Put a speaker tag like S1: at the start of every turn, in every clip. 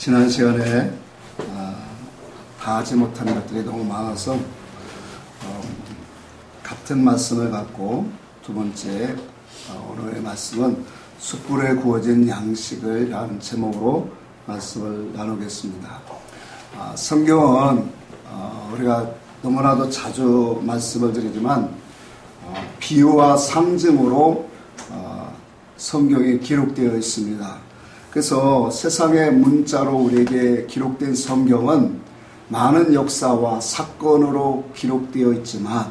S1: 지난 시간에 다 하지 못한 것들이 너무 많아서 같은 말씀을 갖고 두 번째 오늘의 말씀은 숯불에 구워진 양식을 라는 제목으로 말씀을 나누겠습니다. 성경은 우리가 너무나도 자주 말씀을 드리지만 비유와 상징으로 성경에 기록되어 있습니다. 그래서 세상의 문자로 우리에게 기록된 성경은 많은 역사와 사건으로 기록되어 있지만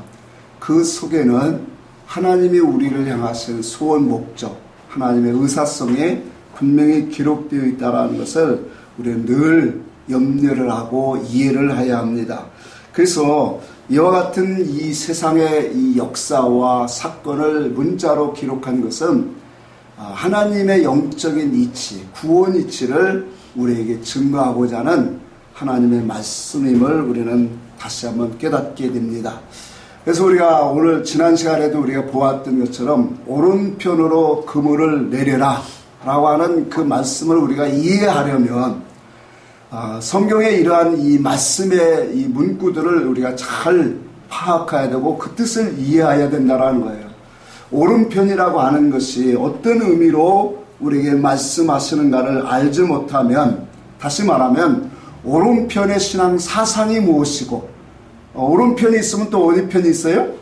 S1: 그 속에는 하나님이 우리를 향하신 소원 목적, 하나님의 의사성에 분명히 기록되어 있다는 것을 우리는 늘 염려를 하고 이해를 해야 합니다. 그래서 이와 같은 이 세상의 이 역사와 사건을 문자로 기록한 것은 하나님의 영적인 이치, 구원 이치를 우리에게 증거하고자 하는 하나님의 말씀임을 우리는 다시 한번 깨닫게 됩니다. 그래서 우리가 오늘 지난 시간에도 우리가 보았던 것처럼 오른편으로 그물을 내려라 라고 하는 그 말씀을 우리가 이해하려면 성경의 이러한 이 말씀의 이 문구들을 우리가 잘 파악해야 되고 그 뜻을 이해해야 된다는 거예요. 오른편이라고 하는 것이 어떤 의미로 우리에게 말씀하시는가를 알지 못하면, 다시 말하면 오른편의 신앙 사상이 무엇이고, 오른편이 있으면 또 어디 편이 있어요?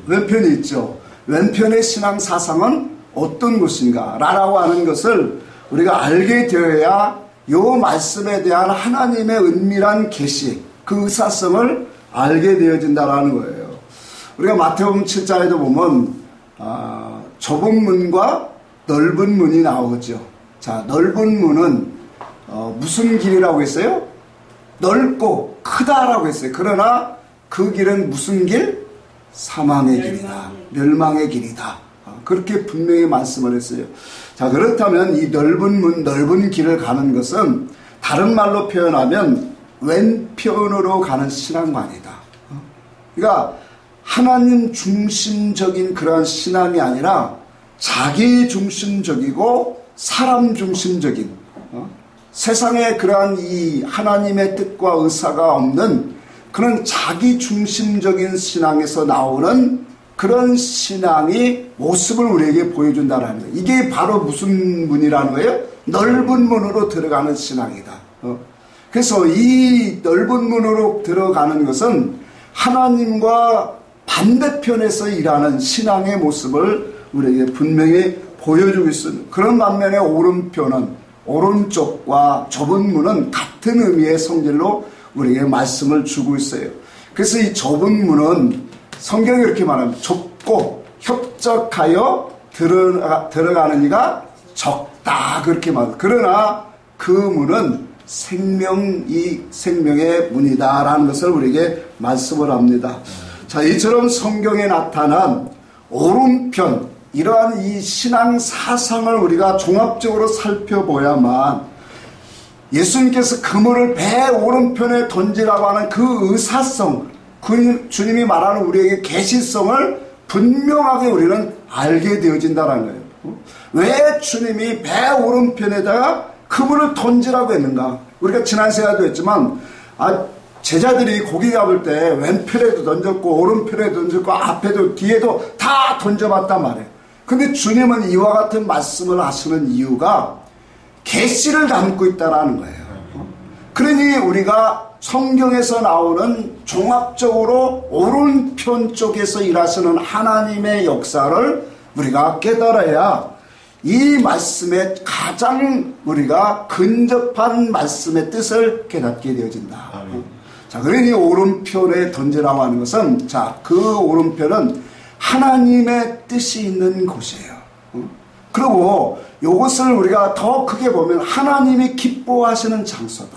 S1: 왼편이 있죠. 왼편의 신앙 사상은 어떤 것인가 라고 하는 것을 우리가 알게 되어야 이 말씀에 대한 하나님의 은밀한 계시, 그 의사성을 알게 되어진다라는 거예요. 우리가 마태복음 7장에도 보면 좁은 문과 넓은 문이 나오죠. 자, 넓은 문은 무슨 길이라고 했어요? 넓고 크다라고 했어요. 그러나 그 길은 무슨 길? 사망의 길이다. 멸망의 길이다. 그렇게 분명히 말씀을 했어요. 자, 그렇다면 이 넓은 문, 넓은 길을 가는 것은 다른 말로 표현하면 왼편으로 가는 신앙관이다. 그러니까 하나님 중심적인 그러한 신앙이 아니라 자기 중심적이고 사람 중심적인 세상에 그러한 이 하나님의 뜻과 의사가 없는 그런 자기 중심적인 신앙에서 나오는 그런 신앙이 모습을 우리에게 보여준다는 거예요. 이게 바로 무슨 문이라는 거예요? 넓은 문으로 들어가는 신앙이다. 그래서 이 넓은 문으로 들어가는 것은 하나님과 반대편에서 일하는 신앙의 모습을 우리에게 분명히 보여주고 있습니다. 그런 반면에 오른편은, 오른쪽과 좁은 문은 같은 의미의 성질로 우리에게 말씀을 주고 있어요. 그래서 이 좁은 문은 성경이 이렇게 말합니다. 좁고 협적하여 들어가는 이가 적다, 그렇게 말합니다. 그러나 그 문은 생명의 문이다라는 것을 우리에게 말씀을 합니다. 자, 이처럼 성경에 나타난 오른편, 이러한 이 신앙 사상을 우리가 종합적으로 살펴보야만 예수님께서 그물을 배 오른편에 던지라고 하는 그 의사성, 주님이 말하는 우리에게 계시성을 분명하게 우리는 알게 되어진다는 거예요. 왜 주님이 배 오른편에다가 그물을 던지라고 했는가? 우리가 지난 시간에도 했지만 제자들이 고기 잡을 때 왼편에도 던졌고 오른편에도 던졌고 앞에도 뒤에도 다 던져봤단 말이에요. 근데 주님은 이와 같은 말씀을 하시는 이유가 계시를 담고 있다는 거예요. 그러니 우리가 성경에서 나오는 종합적으로 오른편 쪽에서 일하시는 하나님의 역사를 우리가 깨달아야 이 말씀에 가장 우리가 근접한 말씀의 뜻을 깨닫게 되어진다. 자, 그러니 오른편에 던지라고 하는 것은, 자, 그 오른편은 하나님의 뜻이 있는 곳이에요. 그리고 이것을 우리가 더 크게 보면 하나님이 기뻐하시는 장소다.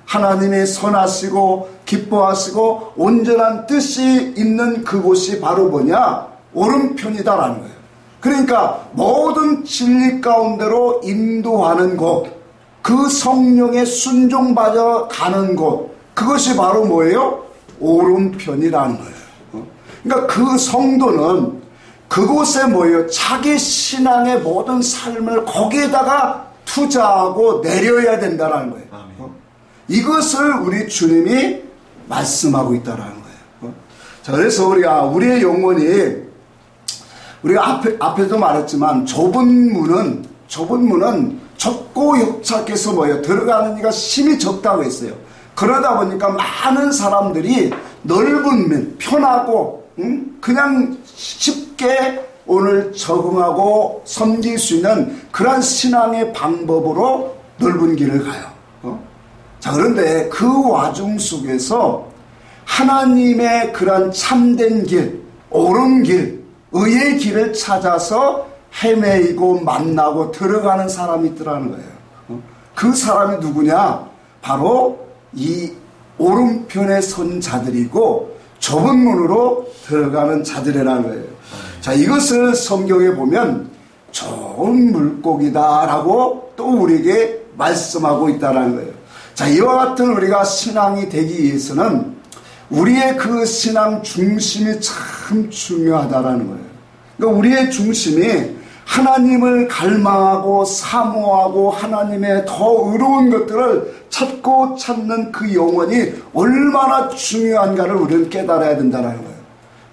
S1: 하나님이 선하시고 기뻐하시고 온전한 뜻이 있는 그곳이 바로 뭐냐? 오른편이다라는 거예요. 그러니까 모든 진리 가운데로 인도하는 곳, 그 성령에 순종받아 가는 곳, 그것이 바로 뭐예요? 오른편이라는 거예요. 그러니까 그 성도는 그곳에 모여 자기 신앙의 모든 삶을 거기에다가 투자하고 내려야 된다는 거예요. 이것을 우리 주님이 말씀하고 있다는 거예요. 자, 그래서 우리의 영혼이, 우리가 앞에도 말했지만, 좁은 문은 좁고 협착해서 들어가는 이가 심히 적다고 했어요. 그러다 보니까 많은 사람들이 넓은 문, 편하고, 그냥 쉽게 오늘 적응하고 섬길 수 있는 그런 신앙의 방법으로 넓은 길을 가요. 자, 그런데 그 와중 속에서 하나님의 그런 참된 길, 옳은 길, 의의 길을 찾아서 헤매이고 만나고 들어가는 사람이 있더라는 거예요. 그 사람이 누구냐? 바로 이 오른편에 선 자들이고 좁은 문으로 들어가는 자들이라는 거예요. 자, 이것을 성경에 보면 좋은 물고기다라고 또 우리에게 말씀하고 있다는 거예요. 자, 이와 같은 우리가 신앙이 되기 위해서는 우리의 그 신앙 중심이 참 중요하다라는 거예요. 그러니까 우리의 중심이 하나님을 갈망하고 사모하고 하나님의 더 의로운 것들을 찾고 찾는 그 영혼이 얼마나 중요한가를 우리는 깨달아야 된다는 거예요.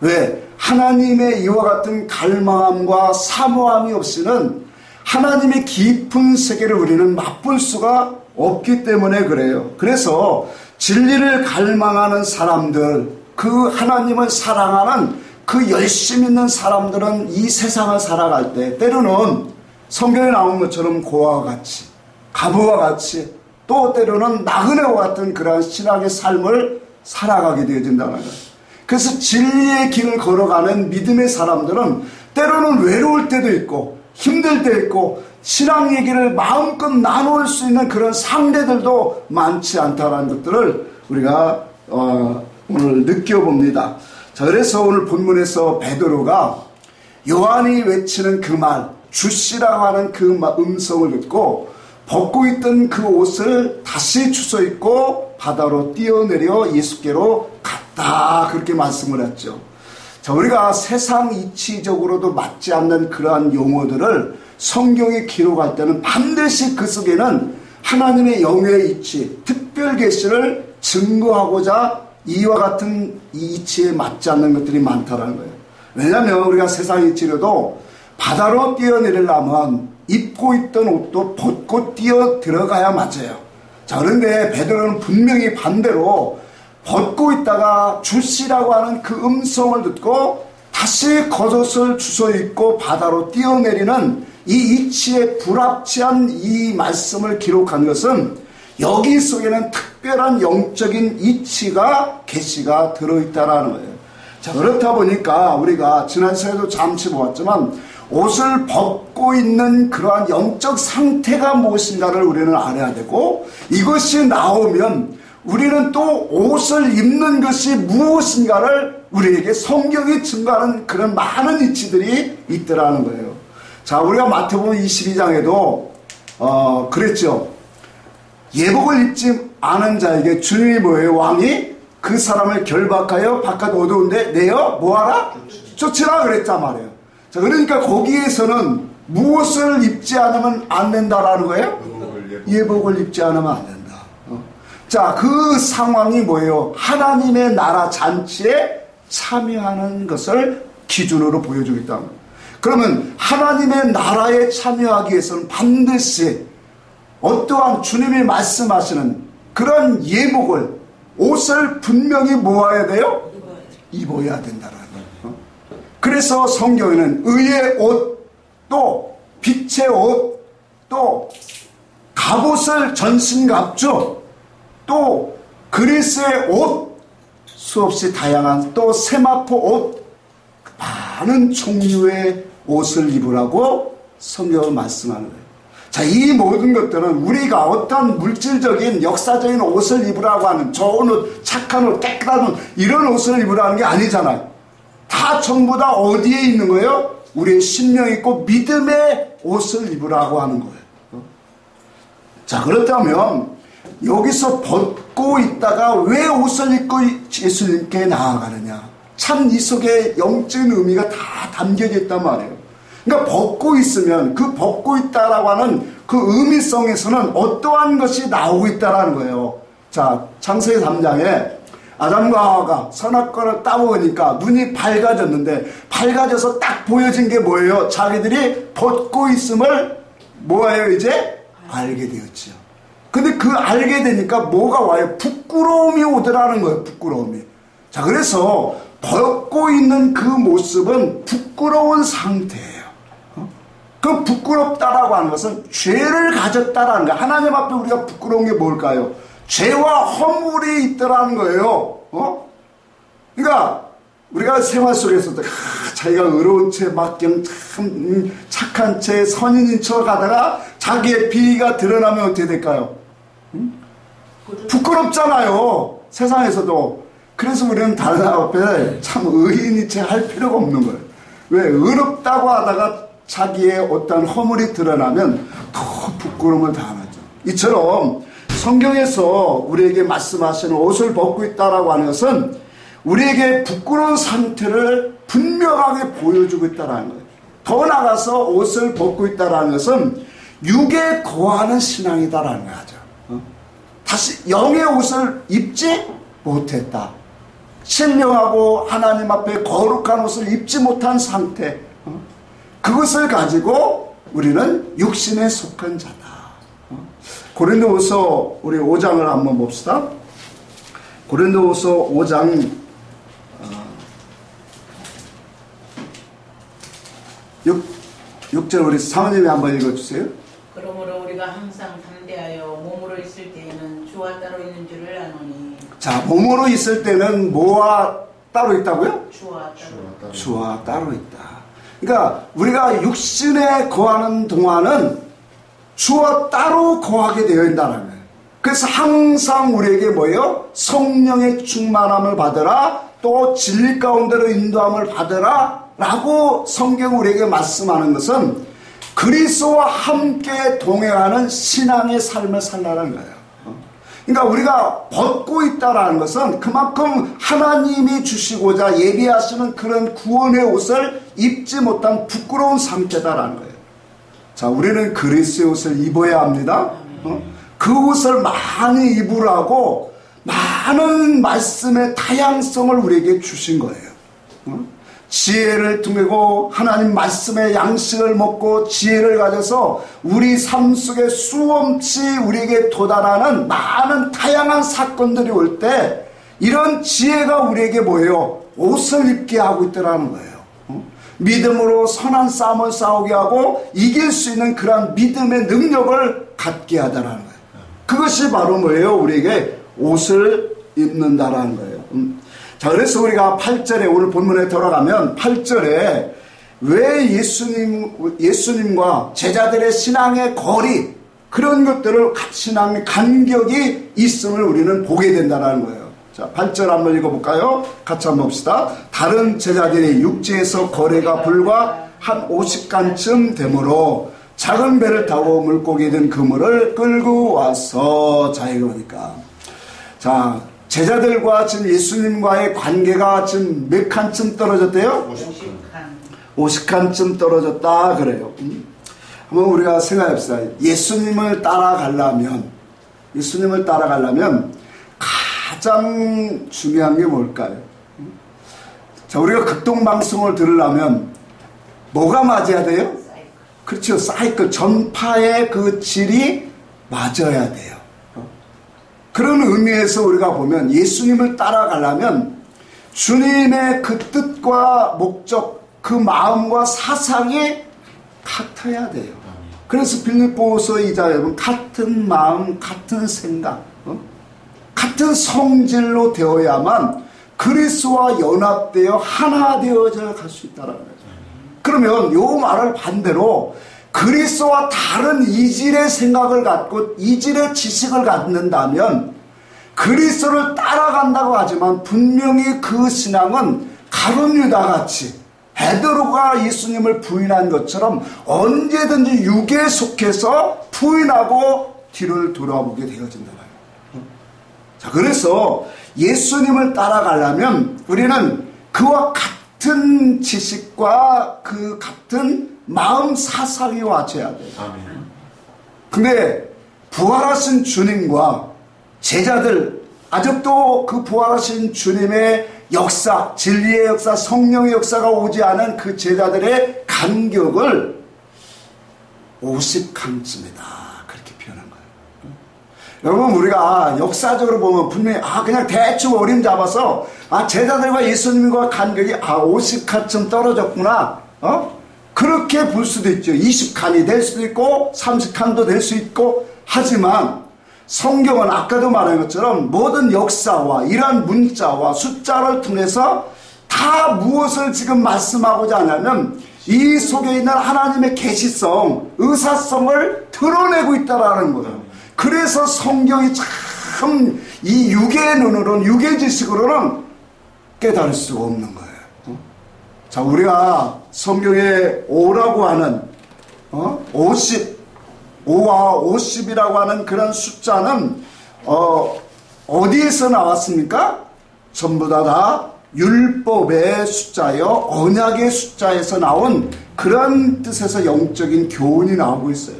S1: 왜? 하나님의 이와 같은 갈망함과 사모함이 없이는 하나님의 깊은 세계를 우리는 맛볼 수가 없기 때문에 그래요. 그래서 진리를 갈망하는 사람들, 그 하나님을 사랑하는 그 열심 있는 사람들은 이 세상을 살아갈 때 때로는 성경에 나온 것처럼 고아와 같이, 가부와 같이, 또 때로는 나그네와 같은 그러한 신앙의 삶을 살아가게 되어진다는 거예요. 그래서 진리의 길을 걸어가는 믿음의 사람들은 때로는 외로울 때도 있고 힘들 때 있고 신앙 얘기를 마음껏 나눌 수 있는 그런 상대들도 많지 않다는 것들을 우리가 오늘 느껴봅니다. 자, 그래서 오늘 본문에서 베드로가 요한이 외치는 그 말, 주시라고 하는 그 음성을 듣고 벗고 있던 그 옷을 다시 주워 입고 바다로 뛰어내려 예수께로 갔다, 그렇게 말씀을 했죠. 자, 우리가 세상 이치적으로도 맞지 않는 그러한 용어들을 성경에 기록할 때는 반드시 그 속에는 하나님의 영의 이치, 특별 계시를 증거하고자 이와 같은 이 이치에 맞지 않는 것들이 많다는 거예요. 왜냐하면 우리가 세상 이치로도 바다로 뛰어내리려면 입고 있던 옷도 벗고 뛰어 들어가야 맞아요. 자, 그런데 베드로는 분명히 반대로 벗고 있다가 주시라고 하는 그 음성을 듣고 다시 겉옷을 주워 입고 바다로 뛰어내리는 이 이치에 불합치한 이 말씀을 기록한 것은 여기 속에는 특별한 영적인 이치가 계시가 들어있다라는 거예요. 자, 그렇다 보니까 우리가 지난 시간에도 잠시 보았지만 옷을 벗고 있는 그러한 영적 상태가 무엇인가를 우리는 알아야 되고, 이것이 나오면 우리는 또 옷을 입는 것이 무엇인가를 우리에게 성경이 증거하는 그런 많은 이치들이 있더라는 거예요. 자, 우리가 마태복음 22장에도 그랬죠. 예복을 입지 않은 자에게 주님이 뭐예요? 왕이 그 사람을 결박하여 바깥 어두운데 내어 뭐하라? 쫓으라 그랬단 말이에요. 자, 그러니까 거기에서는 무엇을 입지 않으면 안 된다라는 거예요? 예복을 입지 않으면 안 된다. 자, 그 상황이 뭐예요? 하나님의 나라 잔치에 참여하는 것을 기준으로 보여주겠다는 거예요. 그러면 하나님의 나라에 참여하기 위해서는 반드시 어떠한 주님이 말씀하시는 그런 예복을, 옷을 분명히 모아야 돼요? 입어야 된다라는 거예요. 그래서 성경에는 의의 옷, 또 빛의 옷, 또 갑옷을 전신갑주, 또 그리스의 옷, 수없이 다양한 또 세마포 옷, 많은 종류의 옷을 입으라고 성경은 말씀하는 거예요. 자, 이 모든 것들은 우리가 어떤 물질적인 역사적인 옷을 입으라고 하는 좋은 옷, 착한 옷, 깨끗한 옷, 이런 옷을 입으라는 게 아니잖아요. 다 전부 다 어디에 있는 거예요? 우리의 심령이 있고 믿음의 옷을 입으라고 하는 거예요. 자, 그렇다면 여기서 벗고 있다가 왜 옷을 입고 예수님께 나아가느냐? 참 이 속에 영적인 의미가 다 담겨져 있단 말이에요. 그러니까 벗고 있으면 그 벗고 있다라고 하는 그 의미성에서는 어떠한 것이 나오고 있다라는 거예요. 자, 창세기 3장에 아담과 하와가 선악과를 따먹으니까 눈이 밝아졌는데 밝아져서 딱 보여진 게 뭐예요? 자기들이 벗고 있음을 뭐예요? 이제 알게 되었지요. 근데 그 알게 되니까 뭐가 와요? 부끄러움이 오더라는 거예요. 부끄러움이. 자, 그래서 벗고 있는 그 모습은 부끄러운 상태예요. 그 부끄럽다라고 하는 것은 죄를 가졌다라는 거예요. 하나님 앞에 우리가 부끄러운 게 뭘까요? 죄와 허물이 있더라는 거예요. 그러니까 우리가 생활 속에서도 자기가 의로운 채 막 참 착한 채 선인인 척 하다가 자기의 비위가 드러나면 어떻게 될까요? 부끄럽잖아요. 세상에서도. 그래서 우리는 다른 사람 앞에 참 의인인 채 할 필요가 없는 거예요. 왜? 의롭다고 하다가 자기의 어떤 허물이 드러나면 더 부끄러움을 당하죠. 이처럼 성경에서 우리에게 말씀하시는 옷을 벗고 있다라고 하는 것은 우리에게 부끄러운 상태를 분명하게 보여주고 있다는 거예요. 더 나아가서 옷을 벗고 있다는 것은 육에 거하는 신앙이다라는 거죠. 다시 영의 옷을 입지 못했다. 신령하고 하나님 앞에 거룩한 옷을 입지 못한 상태. 그것을 가지고 우리는 육신에 속한 자다. 고린도후서 우리 5장을 한번 봅시다. 고린도후서 5장 6절 우리 사모님이 한번 읽어주세요.
S2: 그러므로 우리가 항상 담대하여 몸으로 있을 때에는 주와 따로 있는 줄을 아노니.
S1: 자, 몸으로 있을 때는 뭐와 따로 있다고요?
S2: 주와
S1: 따로 있다. 그러니까 우리가 육신에 거하는 동안은 주와 따로 거하게 되어 있다는 거예요. 그래서 항상 우리에게 뭐예요? 성령의 충만함을 받으라, 또 진리 가운데로 인도함을 받으라 라고 성경 우리에게 말씀하는 것은 그리스도와 함께 동행하는 신앙의 삶을 살라는 거예요. 그러니까 우리가 벗고 있다라는 것은 그만큼 하나님이 주시고자 예비하시는 그런 구원의 옷을 입지 못한 부끄러운 상태다라는 거예요. 자, 우리는 그리스도의 옷을 입어야 합니다. 그 옷을 많이 입으라고 많은 말씀의 다양성을 우리에게 주신 거예요. 지혜를 두고 하나님 말씀의 양식을 먹고 지혜를 가져서 우리 삶 속에 수없이 우리에게 도달하는 많은 다양한 사건들이 올 때 이런 지혜가 우리에게 뭐예요? 옷을 입게 하고 있더라는 거예요. 믿음으로 선한 싸움을 싸우게 하고 이길 수 있는 그러한 믿음의 능력을 갖게 하다라는 거예요. 그것이 바로 뭐예요? 우리에게 옷을 입는다라는 거예요. 자, 그래서 우리가 8절에 오늘 본문에 돌아가면 8절에 왜 예수님과 제자들의 신앙의 거리 그런 것들을 신앙의 간격이 있음을 우리는 보게 된다는 거예요. 자, 8절 한번 읽어볼까요? 같이 한번 봅시다. 다른 제자들이 육지에서 거리가 불과 한 50간쯤 되므로 작은 배를 타고 물고기 든 그물을 끌고 와서 자, 이러니까 자, 제자들과 지금 예수님과의 관계가 지금 몇 칸쯤 떨어졌대요? 50칸쯤 떨어졌다 그래요. 한번 우리가 생각해봅시다. 예수님을 따라가려면 가장 중요한 게 뭘까요? 자, 우리가 극동방송을 들으려면 뭐가 맞아야 돼요? 그렇죠. 사이클, 전파의 그 질이 맞아야 돼요. 그런 의미에서 우리가 보면 예수님을 따라가려면 주님의 그 뜻과 목적, 그 마음과 사상이 같아야 돼요. 그래서 빌립보서 2장에 보면 같은 마음, 같은 생각, 같은 성질로 되어야만 그리스도와 연합되어 하나 되어져 갈 수 있다는 거죠. 그러면 이 말을 반대로 그리스도와 다른 이질의 생각을 갖고 이질의 지식을 갖는다면 그리스도를 따라간다고 하지만 분명히 그 신앙은 가룟 유다같이 베드로가 예수님을 부인한 것처럼 언제든지 육에 속해서 부인하고 뒤를 돌아보게 되어진다. 자, 그래서 예수님을 따라가려면 우리는 그와 같은 지식과 그 같은 마음 사상이 와줘야 돼요.
S3: 아멘.
S1: 근데 부활하신 주님과 제자들, 아직도 그 부활하신 주님의 역사, 진리의 역사, 성령의 역사가 오지 않은 그 제자들의 간격을 50칸쯤이다, 그렇게 표현한 거예요. 여러분, 우리가 역사적으로 보면 분명히 그냥 대충 어림 잡아서 제자들과 예수님과 간격이 50칸쯤 떨어졌구나, 그렇게 볼 수도 있죠. 20칸이 될 수도 있고 30칸도 될 수 있고. 하지만 성경은 아까도 말한 것처럼 모든 역사와 이러한 문자와 숫자를 통해서 다 무엇을 지금 말씀하고자 하냐면 이 속에 있는 하나님의 계시성, 의사성을 드러내고 있다라는 거예요. 그래서 성경이 참 이 육의 눈으로는, 육의 지식으로는 깨달을 수가 없는 거예요. 자, 우리가 성경에 5라고 하는 50, 5와 50이라고 하는 그런 숫자는 어디에서 나왔습니까? 전부 다 율법의 숫자요, 언약의 숫자에서 나온 그런 뜻에서 영적인 교훈이 나오고 있어요.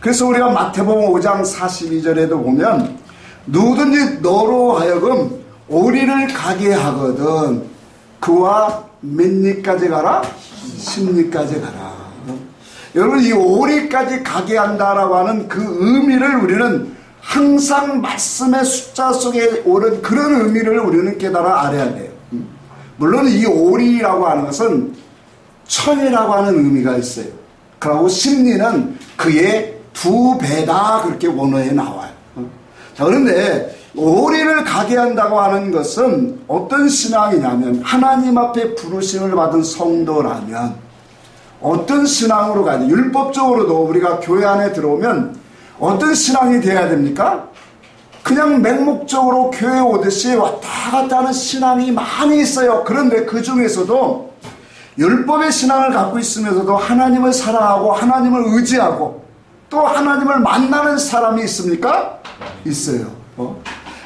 S1: 그래서 우리가 마태복음 5장 42절에도 보면 누구든지 너로 하여금 오리를 가게 하거든 그와 몇 리까지 가라? 10리까지 가라. 여러분, 이 오리까지 가게 한다라고 하는 그 의미를 우리는 항상 말씀의 숫자 속에 오른 그런 의미를 우리는 깨달아 알아야 돼요. 물론 이 오리라고 하는 것은 천이라고 하는 의미가 있어요. 그리고 10리는 그의 2배다, 그렇게 원어에 나와요. 자, 그런데 오리를 가게 한다고 하는 것은 어떤 신앙이냐면, 하나님 앞에 부르심을 받은 성도라면 어떤 신앙으로 가야 돼? 율법적으로도 우리가 교회 안에 들어오면 어떤 신앙이 돼야 됩니까? 그냥 맹목적으로 교회 오듯이 왔다 갔다 하는 신앙이 많이 있어요. 그런데 그 중에서도 율법의 신앙을 갖고 있으면서도 하나님을 사랑하고 하나님을 의지하고 또 하나님을 만나는 사람이 있습니까? 있어요.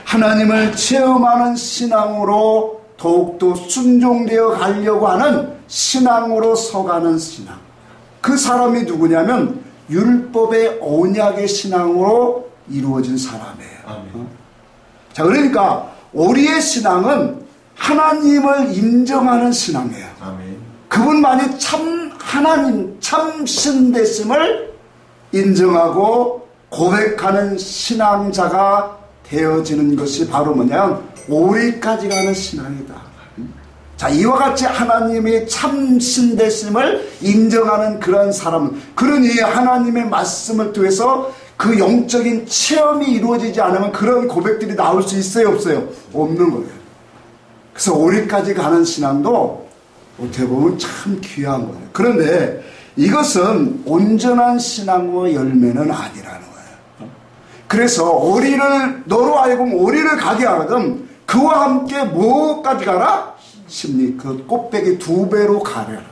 S1: 하나님을 체험하는 신앙으로 더욱더 순종되어 가려고 하는 신앙으로 서가는 신앙. 그 사람이 누구냐면 율법의 언약의 신앙으로 이루어진 사람이에요. 자, 그러니까 오리의 신앙은 하나님을 인정하는 신앙이에요. 아멘. 그분만이 참 하나님, 참 신되심을 인정하고 고백하는 신앙자가 되어지는 것이 바로 뭐냐면 오리까지 가는 신앙이다. 자, 이와 같이 하나님의 참 신되심을 인정하는 그런 사람은, 그러니 하나님의 말씀을 통해서 그 영적인 체험이 이루어지지 않으면 그런 고백들이 나올 수 있어요, 없어요? 없는 거예요. 그래서 오리까지 가는 신앙도 어떻게 보면 참 귀한 거예요. 그런데 이것은 온전한 신앙의 열매는 아니라는 거예요. 그래서 오리를, 너로 하여금 오리를 가게 하거든 그와 함께 뭐까지 가라? 심리, 그 꽃배기 2배로 가려라.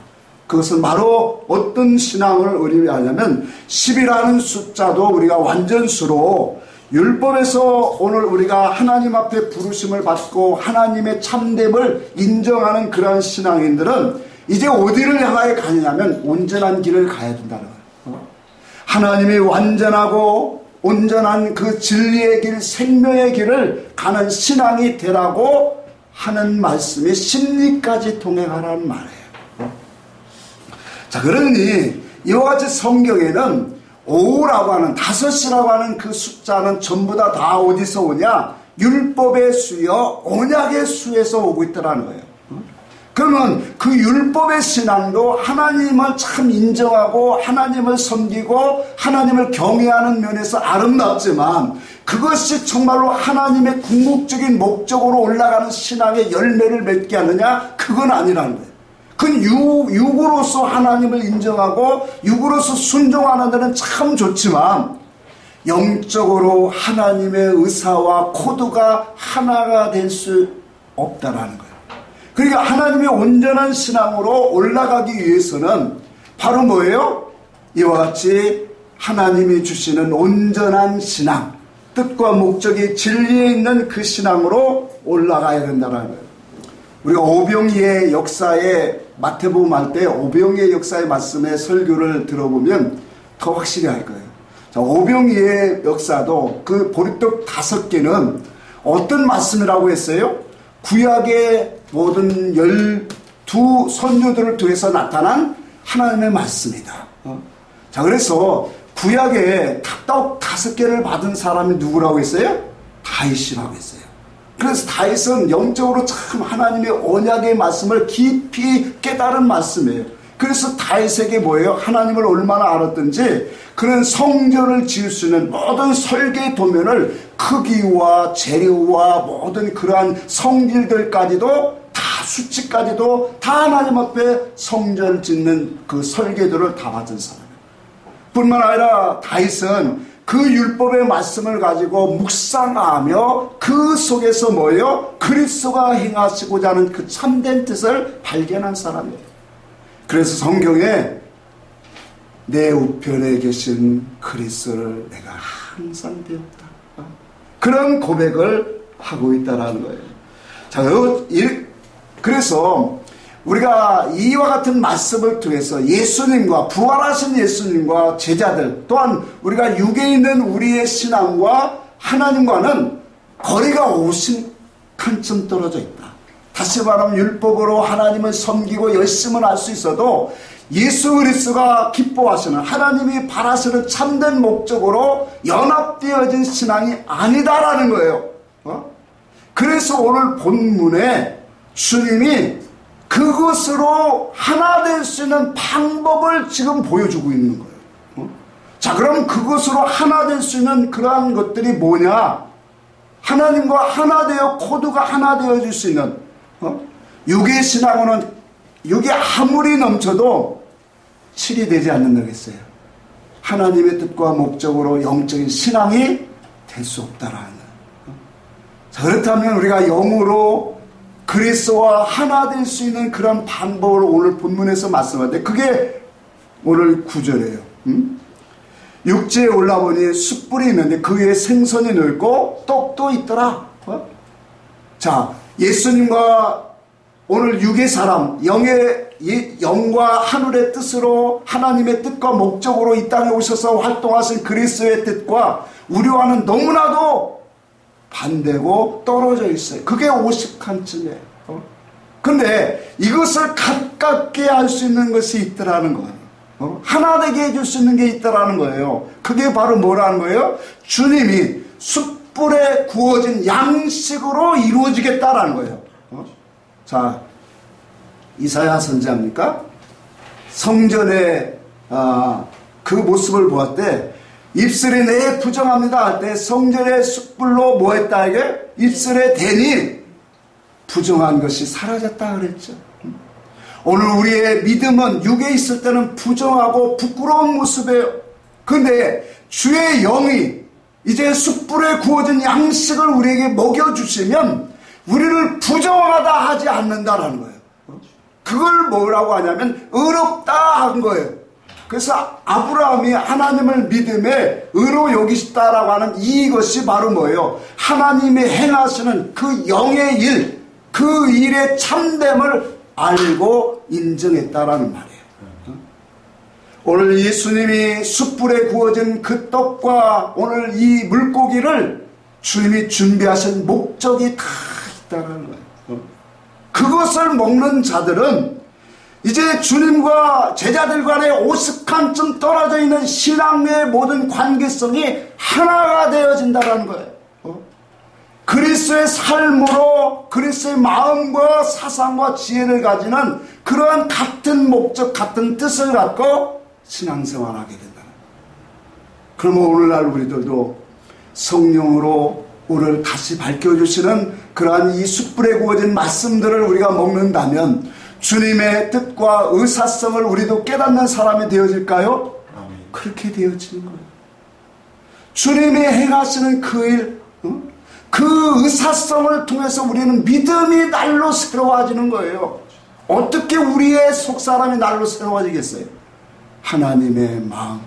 S1: 그것은 바로 어떤 신앙을 의미하냐면 10이라는 숫자도 우리가 완전수로 율법에서 오늘 우리가 하나님 앞에 부르심을 받고 하나님의 참됨을 인정하는 그러한 신앙인들은 이제 어디를 향하여 가느냐면 온전한 길을 가야 된다는 거예요. 하나님이 완전하고 온전한 그 진리의 길, 생명의 길을 가는 신앙이 되라고 하는 말씀이 10리까지 동행하라는 말이에요. 자, 그러니 이와 같이 성경에는 5라고 하는, 5이라고 하는 그 숫자는 전부 다 어디서 오냐? 율법의 수여 언약의 수에서 오고 있더라는 거예요. 그러면 그 율법의 신앙도 하나님을 참 인정하고 하나님을 섬기고 하나님을 경외하는 면에서 아름답지만 그것이 정말로 하나님의 궁극적인 목적으로 올라가는 신앙의 열매를 맺게 하느냐? 그건 아니라는 거예요. 그건 육으로서 하나님을 인정하고 육으로서 순종하는 데는 참 좋지만 영적으로 하나님의 의사와 코드가 하나가 될 수 없다라는 거예요. 그러니까 하나님의 온전한 신앙으로 올라가기 위해서는 바로 뭐예요? 이와 같이 하나님이 주시는 온전한 신앙, 뜻과 목적이 진리에 있는 그 신앙으로 올라가야 된다는 거예요. 우리가 오병이의 역사에 마태복음 할 때 오병이의 역사의 말씀에 설교를 들어보면 더 확실히 알 거예요. 자, 오병이의 역사도 그 보리떡 5개는 어떤 말씀이라고 했어요? 구약의 모든 12 선조들을 통해서 나타난 하나님의 말씀이다. 자, 그래서 구약에 떡 5개를 받은 사람이 누구라고 했어요? 다윗이라고 했어요. 그래서 다윗은 영적으로 참 하나님의 언약의 말씀을 깊이 깨달은 말씀이에요. 그래서 다윗에게 뭐예요? 하나님을 얼마나 알았든지 그런 성전을 지을 수 있는 모든 설계 도면을 크기와 재료와 모든 그러한 성질들까지도 다 수치까지도 다 하나님 앞에 성전 짓는 그 설계도를 다 받은 사람이에요. 뿐만 아니라 다윗은 그 율법의 말씀을 가지고 묵상하며 그 속에서 뭐예요? 그리스도가 행하시고자 하는 그 참된 뜻을 발견한 사람이에요. 그래서 성경에 내 우편에 계신 그리스도를 내가 항상 배웠다. 그런 고백을 하고 있다는 거예요. 자, 그래서 우리가 이와 같은 말씀을 통해서 예수님과 부활하신 예수님과 제자들 또한 우리가 육에 있는 우리의 신앙과 하나님과는 거리가 50칸쯤 떨어져 있다. 다시 말하면 율법으로 하나님을 섬기고 열심을 할 수 있어도 예수 그리스도가 기뻐하시는 하나님이 바라시는 참된 목적으로 연합되어진 신앙이 아니다라는 거예요. 그래서 오늘 본문에 주님이 그것으로 하나 될 수 있는 방법을 지금 보여주고 있는 거예요. 자, 그럼 그것으로 하나 될 수 있는 그러한 것들이 뭐냐? 하나님과 하나 되어 코드가 하나 되어질 수 있는 육의 신앙으로는 육이 아무리 넘쳐도 7이 되지 않는다겠어요. 하나님의 뜻과 목적으로 영적인 신앙이 될 수 없다라는 거예요. 자, 그렇다면 우리가 영으로 그리스도와 하나 될 수 있는 그런 방법을 오늘 본문에서 말씀하는데 그게 오늘 9절이에요. 육지에 올라보니 숯불이 있는데 그 위에 생선이 늘고 떡도 있더라. 자, 예수님과 오늘 육의 사람, 영과 하늘의 뜻으로 하나님의 뜻과 목적으로 이 땅에 오셔서 활동하신 그리스도의 뜻과 우리와는 너무나도 반대고 떨어져 있어요. 그게 50칸쯤이에요. 근데 이것을 가깝게 할 수 있는 것이 있더라는 거예요. 하나 되게 해줄 수 있는 게 있더라는 거예요. 그게 바로 뭐라는 거예요? 주님이 숯불에 구워진 양식으로 이루어지겠다라는 거예요. 자, 이사야 선지자입니까? 성전의 그 모습을 보았대. 입술이 내 부정합니다 할 때 성전의 숯불로 뭐 했다 이게? 입술에 대니 부정한 것이 사라졌다 그랬죠. 오늘 우리의 믿음은 육에 있을 때는 부정하고 부끄러운 모습이에요. 그런데 주의 영이 이제 숯불에 구워진 양식을 우리에게 먹여주시면 우리를 부정하다 하지 않는다라는 거예요. 그걸 뭐라고 하냐면 의롭다 한 거예요. 그래서 아브라함이 하나님을 믿음에 의로 여기시다라고 하는 이것이 바로 뭐예요? 하나님이 행하시는 그 영의 일, 그 일의 참됨을 알고 인정했다라는 말이에요. 오늘 예수님이 숯불에 구워진 그 떡과 오늘 이 물고기를 주님이 준비하신 목적이 다 있다는 거예요. 그것을 먹는 자들은 이제 주님과 제자들 간에 50칸쯤 떨어져 있는 신앙의 모든 관계성이 하나가 되어진다는 거예요. 그리스도의 삶으로 그리스도의 마음과 사상과 지혜를 가지는 그러한 같은 목적, 같은 뜻을 갖고 신앙생활하게 된다는 거예요. 그러면 오늘날 우리들도 성령으로 우리를 다시 밝혀주시는 그러한 이 숯불에 구워진 말씀들을 우리가 먹는다면 주님의 뜻과 의사성을 우리도 깨닫는 사람이 되어질까요? 아멘. 그렇게 되어지는 거예요. 주님이 행하시는 그 일, 그 의사성을 통해서 우리는 믿음이 날로 새로워지는 거예요. 어떻게 우리의 속사람이 날로 새로워지겠어요? 하나님의 마음,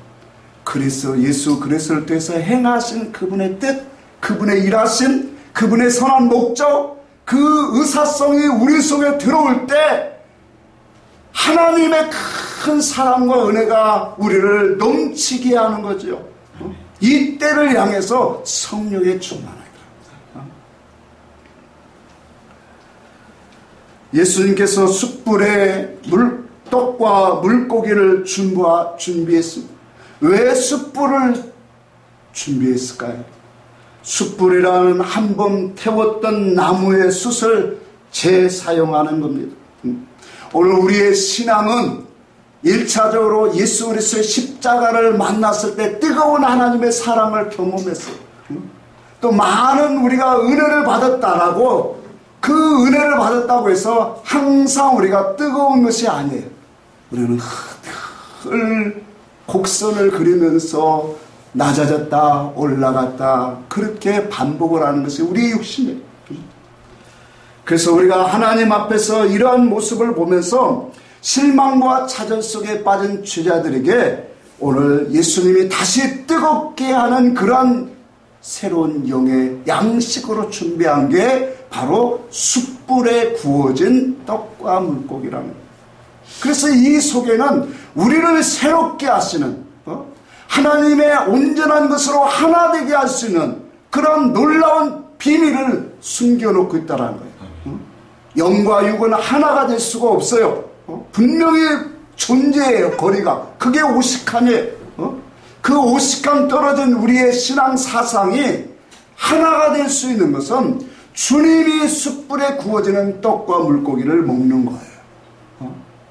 S1: 그리스도 예수 그리스도를 통해서 행하신 그분의 뜻, 그분의 일하신 그분의 선한 목적, 그 의사성이 우리 속에 들어올 때 하나님의 큰 사랑과 은혜가 우리를 넘치게 하는 거죠. 이 때를 향해서 성령의 충만하게 합니다. 예수님께서 숯불에 떡과 물고기를 준비했습니다. 왜 숯불을 준비했을까요? 숯불이라는 한 번 태웠던 나무의 숯을 재사용하는 겁니다. 오늘 우리의 신앙은 1차적으로 예수 그리스도의 십자가를 만났을 때 뜨거운 하나님의 사랑을 경험했어요. 또 많은 우리가 은혜를 받았다라고, 그 은혜를 받았다고 해서 항상 우리가 뜨거운 것이 아니에요. 우리는 늘 곡선을 그리면서 낮아졌다 올라갔다 그렇게 반복을 하는 것이 우리의 육신이에요. 그래서 우리가 하나님 앞에서 이러한 모습을 보면서 실망과 차절 속에 빠진 죄자들에게 오늘 예수님이 다시 뜨겁게 하는 그러한 새로운 영의 양식으로 준비한 게 바로 숯불에 구워진 떡과 물고기라는 거예요. 그래서 이 속에는 우리를 새롭게 하시는, 하나님의 온전한 것으로 하나 되게 할 수 있는 그런 놀라운 비밀을 숨겨놓고 있다는 거예요. 영과 육은 하나가 될 수가 없어요. 분명히 존재해요. 거리가. 그게 오식함이에요. 그 오식함 떨어진 우리의 신앙 사상이 하나가 될 수 있는 것은 주님이 숯불에 구워지는 떡과 물고기를 먹는 거예요.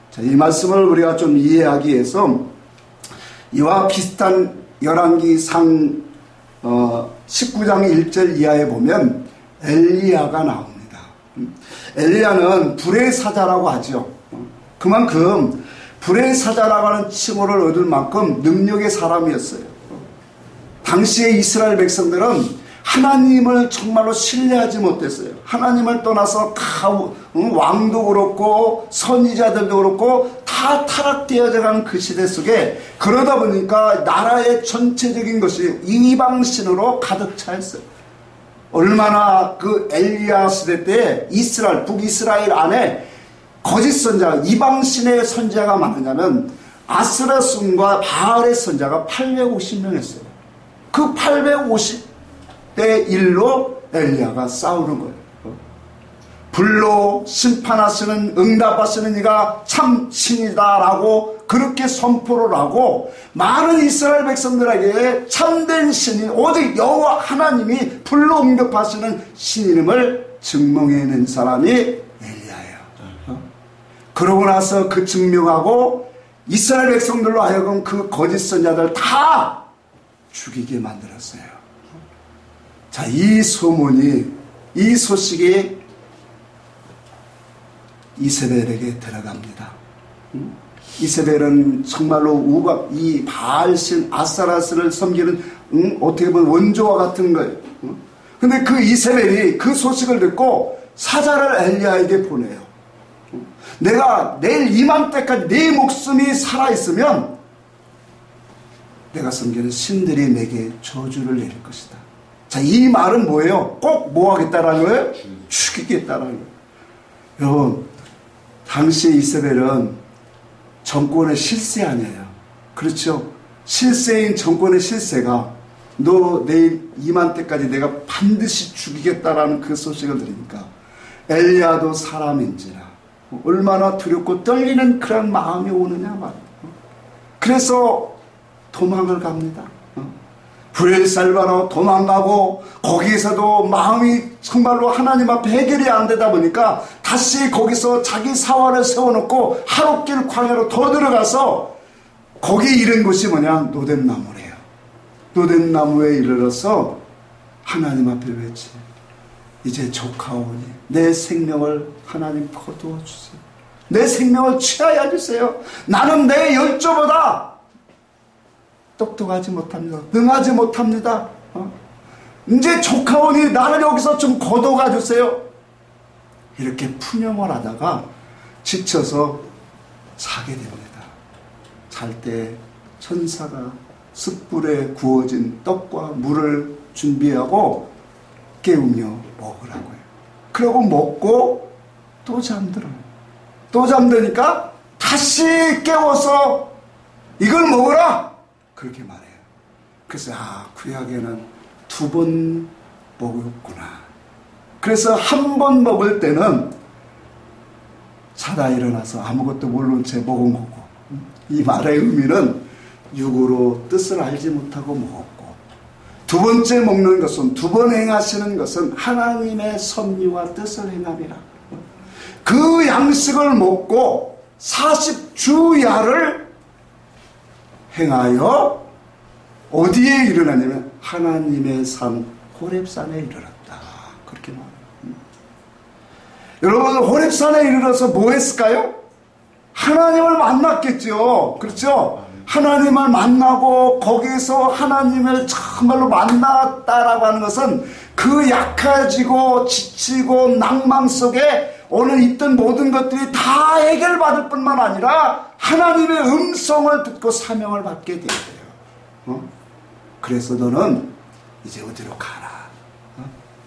S1: 자, 이 말씀을 우리가 좀 이해하기 위해서 이와 비슷한 열왕기상 19장 1절 이하에 보면 엘리야가 나옵니다. 엘리야는 불의 사자라고 하죠. 그만큼 불의 사자라고 하는 칭호를 얻을 만큼 능력의 사람이었어요. 당시에 이스라엘 백성들은 하나님을 정말로 신뢰하지 못했어요. 하나님을 떠나서 왕도 그렇고 선지자들도 그렇고 다 타락되어져 가는 그 시대 속에, 그러다 보니까 나라의 전체적인 것이 이방신으로 가득 차 있어요. 얼마나 그 엘리야 시대 때 북이스라엘 안에 거짓 선자, 이방신의 선자가 많으냐면 아스라 순과 바알의 선자가 850명이었어요. 그 850대 1로 엘리야가 싸우는 거예요. 불로 심판하시는, 응답하시는 이가 참 신이다라고 그렇게 선포를 하고, 많은 이스라엘 백성들에게 참된 신이 오직 여호와 하나님이 불로 응답하시는 신임을 증명해낸 사람이 엘리야예요. 그러고 나서 그 증명하고 이스라엘 백성들로 하여금 그 거짓 선자들 다 죽이게 만들었어요. 자, 이 소문이, 이 소식이 이세벨에게 들어갑니다. 이세벨은 정말로 이 바알신 아스타라스를 섬기는 어떻게 보면 원조와 같은 거예요. 근데 그 이세벨이 그 소식을 듣고 사자를 엘리야에게 보내요. 내가 내일 이맘때까지 네 목숨이 살아있으면 내가 섬기는 신들이 내게 저주를 내릴 것이다. 자, 이 말은 뭐예요? 꼭 뭐 하겠다라는 거예요? 죽이겠다라는 거예요. 여러분, 당시에 이세벨은 정권의 실세 아니에요. 그렇죠? 실세인 정권의 실세가 너 내일 이맘때까지 내가 반드시 죽이겠다라는 그 소식을 들으니까 엘리야도 사람인지라 얼마나 두렵고 떨리는 그런 마음이 오느냐 말이에요. 그래서 도망을 갑니다. 불살바로 도망가고, 거기에서도 마음이 정말로 하나님 앞에 해결이 안 되다 보니까 다시 거기서 자기 사활을 세워놓고 하룻길 광야로 더 들어가서 거기 이른 곳이 뭐냐? 노덴나무래요. 노덴나무에 이르러서 하나님 앞에 외치, 이제 조카오니 내 생명을 하나님 거두어 주세요. 내 생명을 취하여 주세요. 나는 내 열조보다 똑똑하지 못합니다. 능하지 못합니다. 이제 조카오니 나를 여기서 좀 거둬가 주세요. 이렇게 푸념을 하다가 지쳐서 자게 됩니다. 잘 때 천사가 숯불에 구워진 떡과 물을 준비하고 깨우며 먹으라고 해요. 그러고 먹고 또 잠들어요. 또 잠드니까 다시 깨워서 이걸 먹어라! 그렇게 말해요. 그래서 구약에는 2번 먹었구나. 그래서 한 번 먹을 때는 자다 일어나서 아무것도 모르는 채 먹은 거고, 이 말의 의미는 육으로 뜻을 알지 못하고 먹었고, 2번째 먹는 것은 2번 행하시는 것은 하나님의 섭리와 뜻을 행함이라. 그 양식을 먹고 40주야를 행하여 어디에 일어나냐면 하나님의 산 호렙산에 이르렀다. 그렇게 말해요. 여러분, 호렙산에 이르러서 뭐 했을까요? 하나님을 만났겠죠. 그렇죠? 하나님을 만나고 거기서 하나님을 정말로 만났다라고 하는 것은 그 약해지고 지치고 낭망 속에 오늘 있던 모든 것들이 다 해결받을 뿐만 아니라 하나님의 음성을 듣고 사명을 받게 돼요. 그래서 너는 이제 어디로 가라.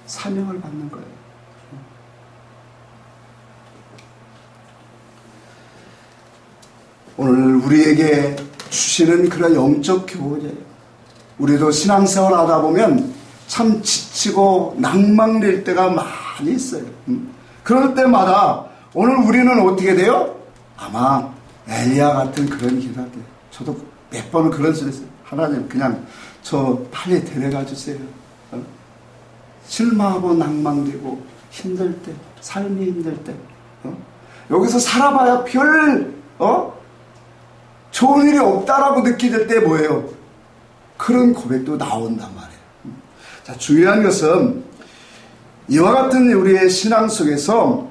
S1: 사명을 받는 거예요. 오늘 우리에게 주시는 그런 영적 교훈이에요. 우리도 신앙생활 하다 보면 참 지치고 낭망될 때가 많이 있어요. 그럴 때마다 오늘 우리는 어떻게 돼요? 아마 엘리야 같은 그런 기도가 돼요. 저도 몇 번은 그런 소리 했어요. 하나님, 그냥 저 빨리 데려가 주세요. 실망하고 낭망되고 힘들 때, 삶이 힘들 때, 여기서 살아봐야 별 좋은 일이 없다라고 느끼실 때 뭐예요? 그런 고백도 나온단 말이에요. 자, 중요한 것은 이와 같은 우리의 신앙 속에서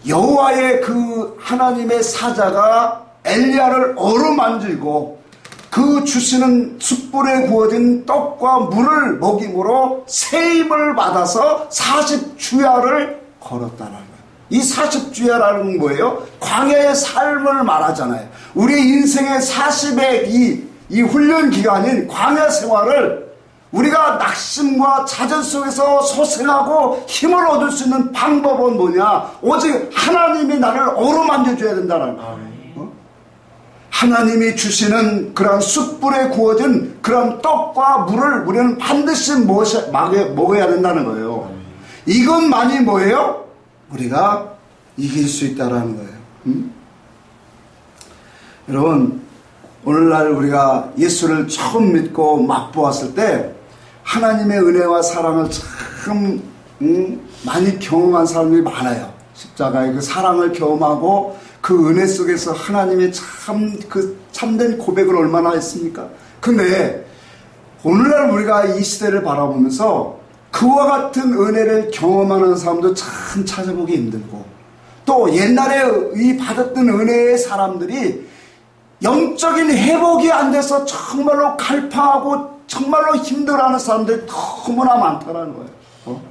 S1: 여호와의 그 하나님의 사자가 엘리야를 어루만지고 그 주시는 숯불에 구워진 떡과 물을 먹임으로 새 힘을 받아서 40주야를 걸었다는 거예요. 이 40주야라는 건 뭐예요? 광야의 삶을 말하잖아요. 우리 인생의 40의 이 훈련 기간인 광야 생활을 우리가 낙심과 좌절 속에서 소생하고 힘을 얻을 수 있는 방법은 뭐냐? 오직 하나님이 나를 어루만져줘야 된다는 거예요. 하나님이 주시는 그런 숯불에 구워진 그런 떡과 물을 우리는 반드시 먹어야 된다는 거예요. 이것만이 뭐예요? 우리가 이길 수 있다는 거예요. 여러분, 오늘날 우리가 예수를 처음 믿고 맛보았을 때 하나님의 은혜와 사랑을 참 많이 경험한 사람들이 많아요. 십자가의 그 사랑을 경험하고 그 은혜 속에서 하나님의 참된 고백을 얼마나 했습니까? 근데 오늘날 우리가 이 시대를 바라보면서 그와 같은 은혜를 경험하는 사람도 참 찾아보기 힘들고, 또 옛날에 이 받았던 은혜의 사람들이 영적인 회복이 안 돼서 정말로 갈팡하고 정말로 힘들어하는 사람들이 너무나 많다는 거예요.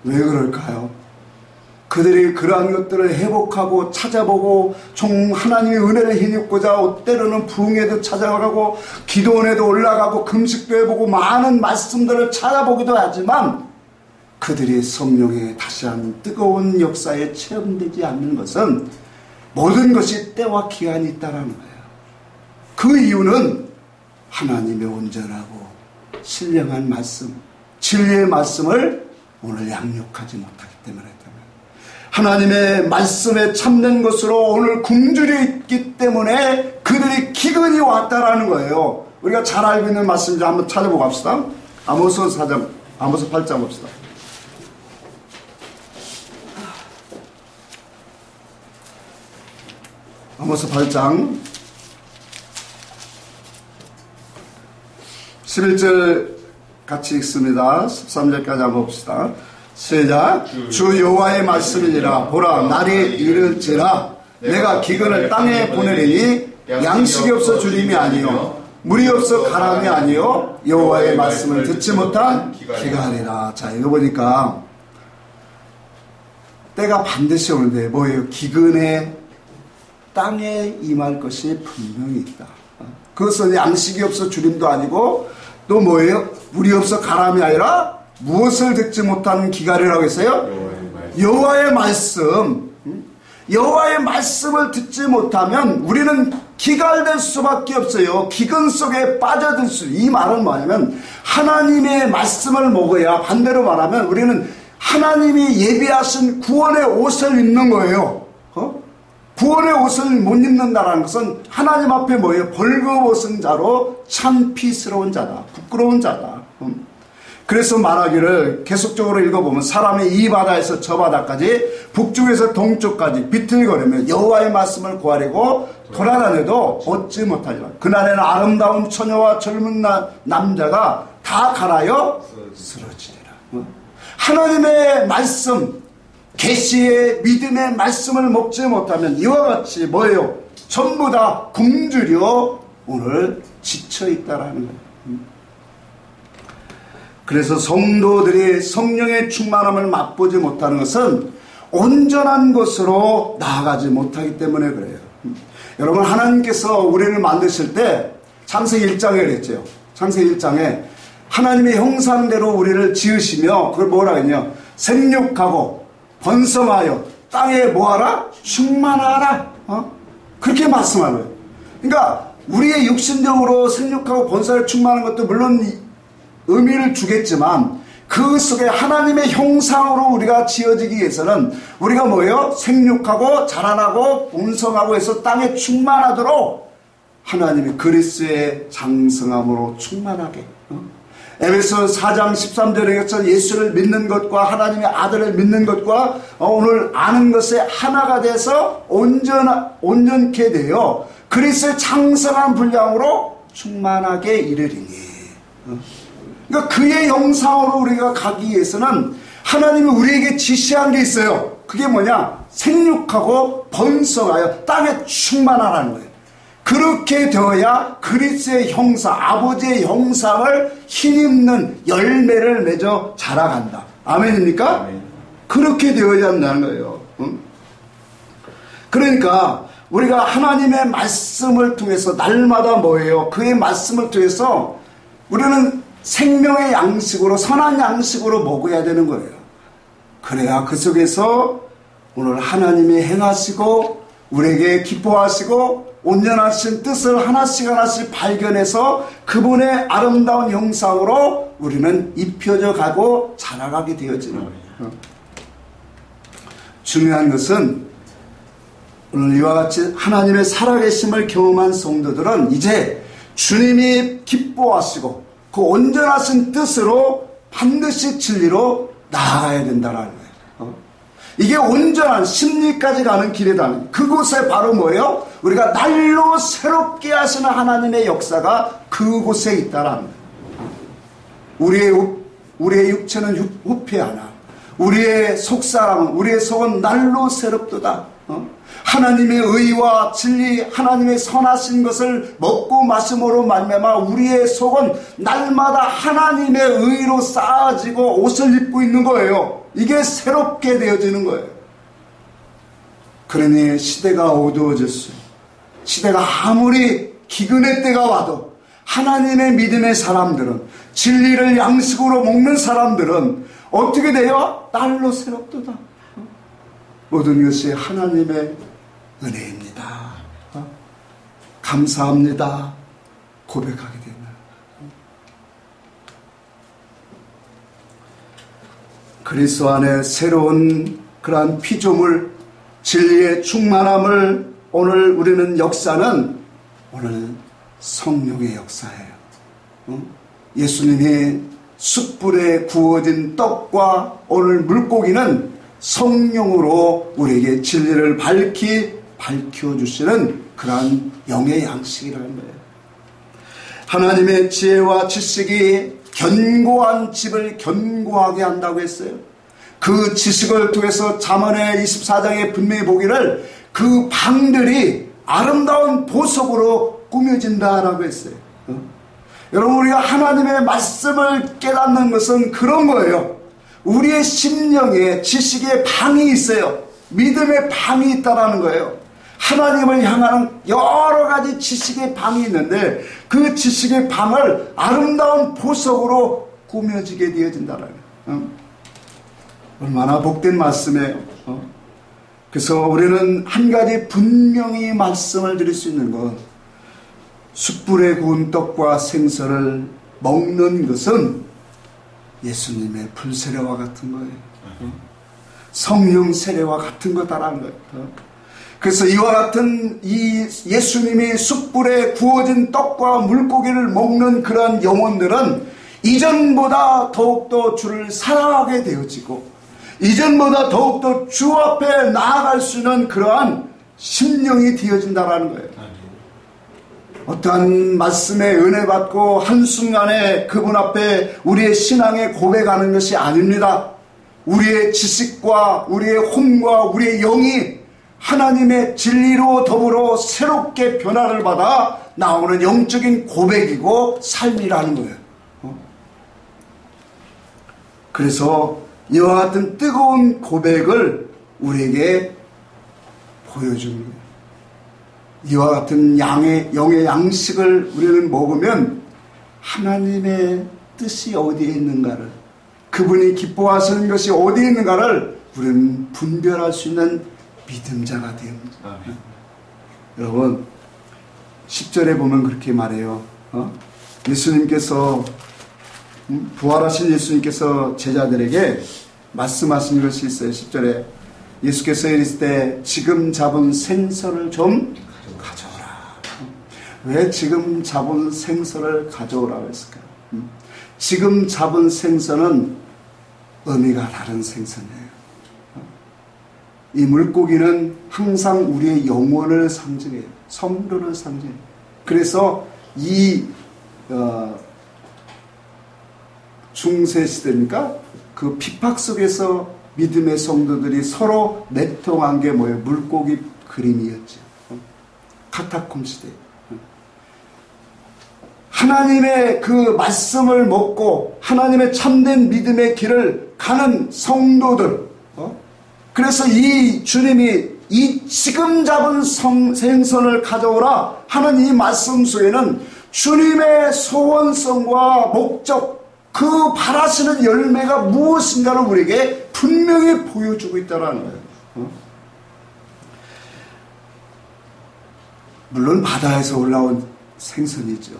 S1: 왜 그럴까요? 그들이 그러한 것들을 회복하고 찾아보고 하나님의 은혜를 힘입고자 때로는 부흥회도 찾아가고 기도원에도 올라가고 금식도 해보고 많은 말씀들을 찾아보기도 하지만 그들이 성령의 다시 한 뜨거운 역사에 체험되지 않는 것은 모든 것이 때와 기한이 있다는 거예요. 그 이유는 하나님의 온전하고 신령한 말씀, 진리의 말씀을 오늘 양육하지 못하기 때문에 하나님의 말씀에 참된 것으로 오늘 굶주려 있기 때문에 그들이 기근이 왔다라는 거예요. 우리가 잘 알고 있는 말씀을 한번 찾아보고 갑시다. 아모스 4장, 아모스 8장 봅시다. 아모스 8장 11절 같이 읽습니다. 13절까지 한번 봅시다. 시작. 주 여호와의 말씀이니라. 보라, 날이 이를지라 내가 기근을 땅에 보내리니 양식이 없어 주림이 아니요 물이 없어 가람이 아니요 여호와의 말씀을 듣지 못한 기간이라. 자, 이거 보니까 때가 반드시 오는데 뭐예요? 기근에 땅에 임할 것이 분명히 있다. 그것은 양식이 없어 주림도 아니고 또 뭐예요? 물이 없어 가람이 아니라 무엇을 듣지 못하는 기갈이라고 했어요? 여호와의 말씀. 여호와의 말씀을 듣지 못하면 우리는 기갈될 수밖에 없어요. 기근 속에 빠져들 수. 이 말은 뭐냐면 하나님의 말씀을 먹어야, 반대로 말하면 우리는 하나님이 예비하신 구원의 옷을 입는 거예요. 구원의 옷을 못 입는다는 것은 하나님 앞에 뭐예요? 벌거벗은 자로 창피스러운 자다. 부끄러운 자다. 그래서 말하기를 계속적으로 읽어보면 사람이 이 바다에서 저 바다까지 북쪽에서 동쪽까지 비틀거리며 여호와의 말씀을 구하려고 돌아다녀도 얻지 못하리라. 그날에는 아름다운 처녀와 젊은 남자가 다 갈아여 쓰러지리라. 하나님의 말씀, 계시의 믿음의 말씀을 먹지 못하면 이와 같이 뭐예요? 전부 다 굶주려 오늘 지쳐있다라는 거예요. 그래서 성도들이 성령의 충만함을 맛보지 못하는 것은 온전한 것으로 나아가지 못하기 때문에 그래요. 여러분, 하나님께서 우리를 만드실 때 창세기 1장에 그랬죠. 창세기 1장에 하나님의 형상대로 우리를 지으시며 그걸 뭐라 했냐? 생육하고 번성하여 땅에 뭐하라? 충만하라. 그렇게 말씀하는 거예요. 그러니까 우리의 육신적으로 생육하고 번성하여 충만한 것도 물론 의미를 주겠지만 그 속에 하나님의 형상으로 우리가 지어지기 위해서는 우리가 뭐예요? 생육하고 자라나고 번성하고 해서 땅에 충만하도록 하나님이 그리스도의 장성함으로 충만하게. 에베소 4장 13절에 예수를 믿는 것과 하나님의 아들을 믿는 것과 오늘 아는 것에 하나가 돼서 온전케 되어 그리스도의 장성한 분량으로 충만하게 이르리니. 그러니까 그의 형상으로 우리가 가기 위해서는 하나님이 우리에게 지시한 게 있어요. 그게 뭐냐? 생육하고 번성하여 땅에 충만하라는 거예요. 그렇게 되어야 그리스도의 형상, 아버지의 형상을 힘입는 열매를 맺어 자라간다. 아멘입니까? 아멘. 그렇게 되어야 한다는 거예요. 그러니까 우리가 하나님의 말씀을 통해서 날마다 뭐예요? 그의 말씀을 통해서 우리는 생명의 양식으로, 선한 양식으로 먹어야 되는 거예요. 그래야 그 속에서 오늘 하나님이 행하시고 우리에게 기뻐하시고 온전하신 뜻을 하나씩 하나씩 발견해서 그분의 아름다운 형상으로 우리는 입혀져 가고 자라가게 되어지는 거예요. 중요한 것은 오늘 이와 같이 하나님의 살아계심을 경험한 성도들은 이제 주님이 기뻐하시고 그 온전하신 뜻으로 반드시 진리로 나아가야 된다는 거예요. 이게 온전한 심리까지 가는 길이다. 그곳에 바로 뭐예요? 우리가 날로 새롭게 하시는 하나님의 역사가 그곳에 있다라는 거예요. 우리의 육체는 후패하나 우리의 속사람은, 우리의 속은 날로 새롭도다. 하나님의 의와 진리, 하나님의 선하신 것을 먹고 마심으로 말미암아 우리의 속은 날마다 하나님의 의로 쌓아지고 옷을 입고 있는 거예요. 이게 새롭게 되어지는 거예요. 그러니 시대가 어두워졌어요. 시대가 아무리 기근의 때가 와도 하나님의 믿음의 사람들은, 진리를 양식으로 먹는 사람들은 어떻게 돼요? 날로 새롭도다. 모든 것이 하나님의 은혜입니다. 감사합니다. 고백하게 된다. 그리스도 안에 새로운 그러한 피조물, 진리의 충만함을 오늘 우리는 역사는 오늘 성령의 역사예요. 예수님이 숯불에 구워진 떡과 오늘 물고기는 성령으로 우리에게 진리를 밝혀주시는 그러한 영의 양식이라는 거예요. 하나님의 지혜와 지식이 견고한 집을 견고하게 한다고 했어요. 그 지식을 통해서 잠언의 24장에 분명히 보기를 그 방들이 아름다운 보석으로 꾸며진다라고 했어요. 여러분, 우리가 하나님의 말씀을 깨닫는 것은 그런 거예요. 우리의 심령에 지식의 방이 있어요. 믿음의 방이 있다라는 거예요. 하나님을 향하는 여러 가지 지식의 방이 있는데 그 지식의 방을 아름다운 보석으로 꾸며지게 되어진다라는 거예요. 얼마나 복된 말씀이에요. 그래서 우리는 한 가지 분명히 말씀을 드릴 수 있는 것, 숯불에 구운 떡과 생선을 먹는 것은 예수님의 불세례와 같은 거예요. 성령 세례와 같은 거다라는 거예요. 그래서 이와 같은 이 예수님이 숯불에 구워진 떡과 물고기를 먹는 그러한 영혼들은 이전보다 더욱더 주를 사랑하게 되어지고, 이전보다 더욱더 주 앞에 나아갈 수 있는 그러한 심령이 되어진다라는 거예요. 어떠한 말씀에 은혜 받고 한순간에 그분 앞에 우리의 신앙에 고백하는 것이 아닙니다. 우리의 지식과 우리의 혼과 우리의 영이 하나님의 진리로 더불어 새롭게 변화를 받아 나오는 영적인 고백이고 삶이라는 거예요. 그래서 이와 같은 뜨거운 고백을 우리에게 보여주는 거예요. 이와 같은 영의 양식을 우리는 먹으면 하나님의 뜻이 어디에 있는가를, 그분이 기뻐하시는 것이 어디에 있는가를 우리는 분별할 수 있는 믿음자가 됩니다. 여러분 10절에 보면 그렇게 말해요. 예수님께서, 부활하신 예수님께서 제자들에게 말씀하신 것이 있어요. 10절에 예수께서 이르실 때 지금 잡은 생선을 좀 가져오라. 왜 지금 잡은 생선을 가져오라고 했을까요? 지금 잡은 생선은 의미가 다른 생선이에요. 이 물고기는 항상 우리의 영혼을 상징해요. 성도를 상징해요. 그래서 이 중세시대니까 그 핍박 속에서 믿음의 성도들이 서로 내통한 게 뭐예요? 물고기 그림이었죠. 카타콤 시대. 하나님의 그 말씀을 먹고 하나님의 참된 믿음의 길을 가는 성도들. 그래서 이 주님이 이 지금 잡은 생선을 가져오라 하는 이 말씀 속에는 주님의 소원성과 목적, 그 바라시는 열매가 무엇인가를 우리에게 분명히 보여주고 있다는 거예요. 물론 바다에서 올라온 생선이죠.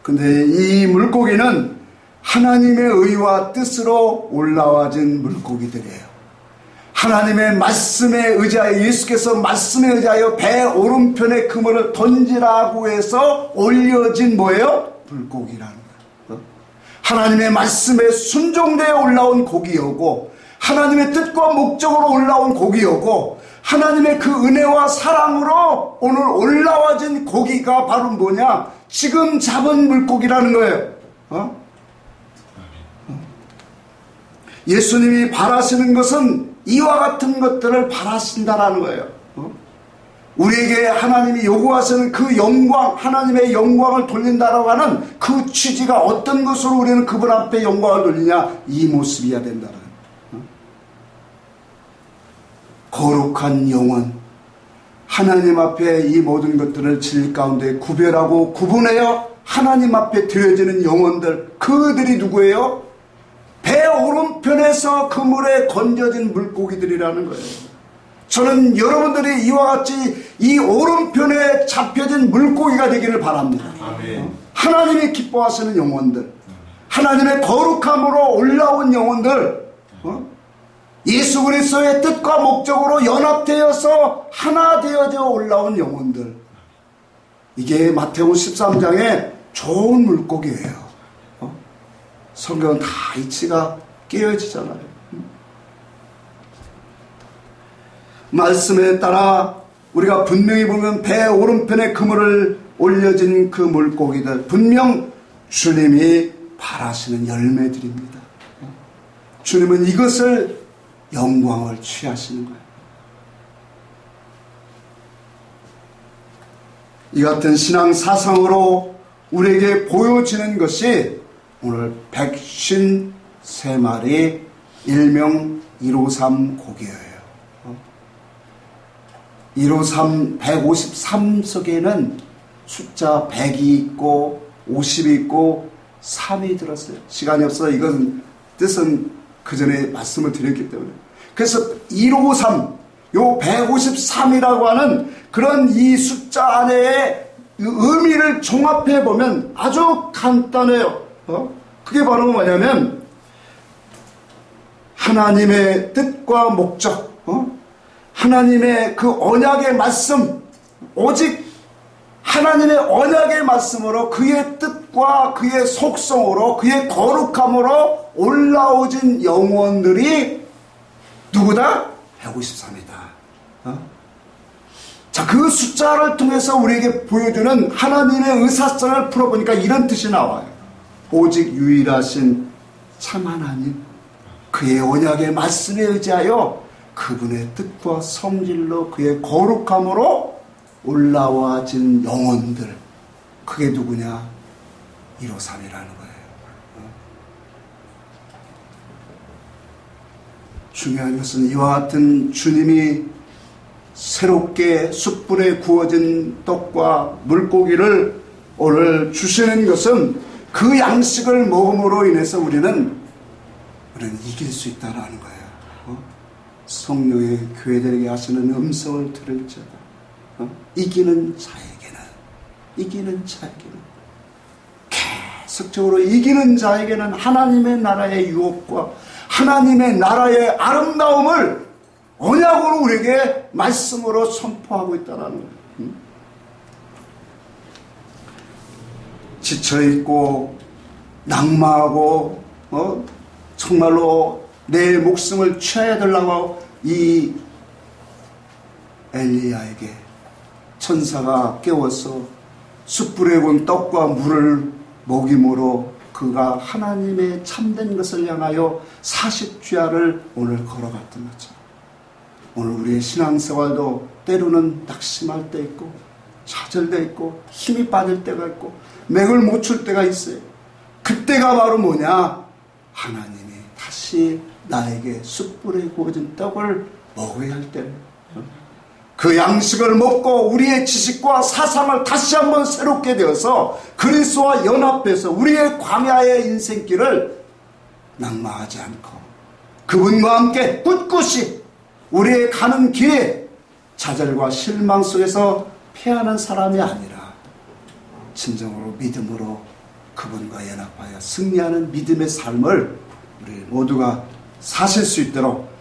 S1: 근데 이 물고기는 하나님의 의와 뜻으로 올라와진 물고기들이에요. 하나님의 말씀에 의지하여, 예수께서 말씀에 의지하여 배 오른편에 그물을 던지라고 해서 올려진 뭐예요? 물고기라는 거예요. 하나님의 말씀에 순종되어 올라온 고기여고, 하나님의 뜻과 목적으로 올라온 고기여고, 하나님의 그 은혜와 사랑으로 오늘 올라와진 고기가 바로 뭐냐? 지금 잡은 물고기라는 거예요. 예수님이 바라시는 것은 이와 같은 것들을 바라신다라는 거예요. 우리에게 하나님이 요구하시는 그 영광, 하나님의 영광을 돌린다라고 하는 그 취지가 어떤 것으로 우리는 그분 앞에 영광을 돌리냐? 이 모습이어야 된다는 거예요. 거룩한 영혼, 하나님 앞에 이 모든 것들을 진리 가운데 구별하고 구분하여 하나님 앞에 드려지는 영혼들, 그들이 누구예요? 배 오른편에서 그물에 건져진 물고기들이라는 거예요. 저는 여러분들이 이와 같이 이 오른편에 잡혀진 물고기가 되기를 바랍니다.
S3: 아멘.
S1: 하나님이 기뻐하시는 영혼들, 하나님의 거룩함으로 올라온 영혼들, 예수 그리스도의 뜻과 목적으로 연합되어서 하나 되어져 올라온 영혼들, 이게 마태복음 13장의 좋은 물고기예요. 성경은 다 이치가 깨어지잖아요. 말씀에 따라 우리가 분명히 보면 배 오른편에 그물을 올려진 그 물고기들, 분명 주님이 바라시는 열매들입니다. 주님은 이것을 영광을 취하시는 거예요. 이 같은 신앙 사상으로 우리에게 보여지는 것이 오늘 153마리 일명 153 고기예요. 153, 153 속에는 숫자 100이 있고 50이 있고 3이 들었어요. 시간이 없어서 이건 뜻은 그 전에 말씀을 드렸기 때문에. 그래서 153, 요 153이라고 하는 그런 이 숫자 안에 의미를 종합해 보면 아주 간단해요. 그게 바로 뭐냐면 하나님의 뜻과 목적, 하나님의 그 언약의 말씀, 오직 하나님의 언약의 말씀으로 그의 뜻과 그의 속성으로 그의 거룩함으로 올라오진 영혼들이 누구다? 153이다. 자, 그 숫자를 통해서 우리에게 보여주는 하나님의 의사성을 풀어보니까 이런 뜻이 나와요. 오직 유일하신 참 하나님, 그의 언약의 말씀에 의지하여 그분의 뜻과 성질로 그의 거룩함으로 올라와진 영혼들, 그게 누구냐? 153이라는 거예요. 중요한 것은 이와 같은 주님이 새롭게 숯불에 구워진 떡과 물고기를 오늘 주시는 것은 그 양식을 먹음으로 인해서 우리는 이길 수 있다는 거예요. 성령의 교회들에게 하시는 음성을 들을지어다. 이기는 자에게는 계속적으로 이기는 자에게는 하나님의 나라의 유업과 하나님의 나라의 아름다움을 언약으로 우리에게 말씀으로 선포하고 있다는 거예요. 지쳐있고 낙마하고 정말로 내 목숨을 취해야 되려고 이 엘리야에게 천사가 깨워서 숯불에 구운 떡과 물을 먹임으로 그가 하나님의 참된 것을 향하여 40주야를 오늘 걸어갔던 것처럼 오늘 우리의 신앙생활도 때로는 낙심할 때 있고 좌절돼 있고 힘이 빠질 때가 있고 맥을 못 출 때가 있어요. 그때가 바로 뭐냐? 하나님이 다시 나에게 숯불에 구워진 떡을 먹어야 할 때는 그 양식을 먹고 우리의 지식과 사상을 다시 한번 새롭게 되어서 그리스도와 연합해서 우리의 광야의 인생길을 낙마하지 않고 그분과 함께 꿋꿋이 우리의 가는 길에 좌절과 실망 속에서 패하는 사람이 아니라 진정으로 믿음으로 그분과 연합하여 승리하는 믿음의 삶을 우리 모두가 사실 수 있도록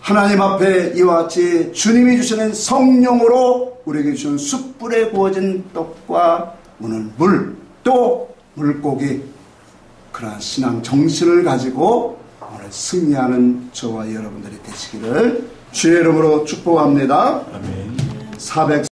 S1: 하나님 앞에 이와 같이 주님이 주시는 성령으로 우리에게 주신 숯불에 구워진 떡과 오늘 물, 또 물고기, 그러한 신앙 정신을 가지고 오늘 승리하는 저와 여러분들이 되시기를 주의 이름으로 축복합니다.
S3: 아멘.
S1: 400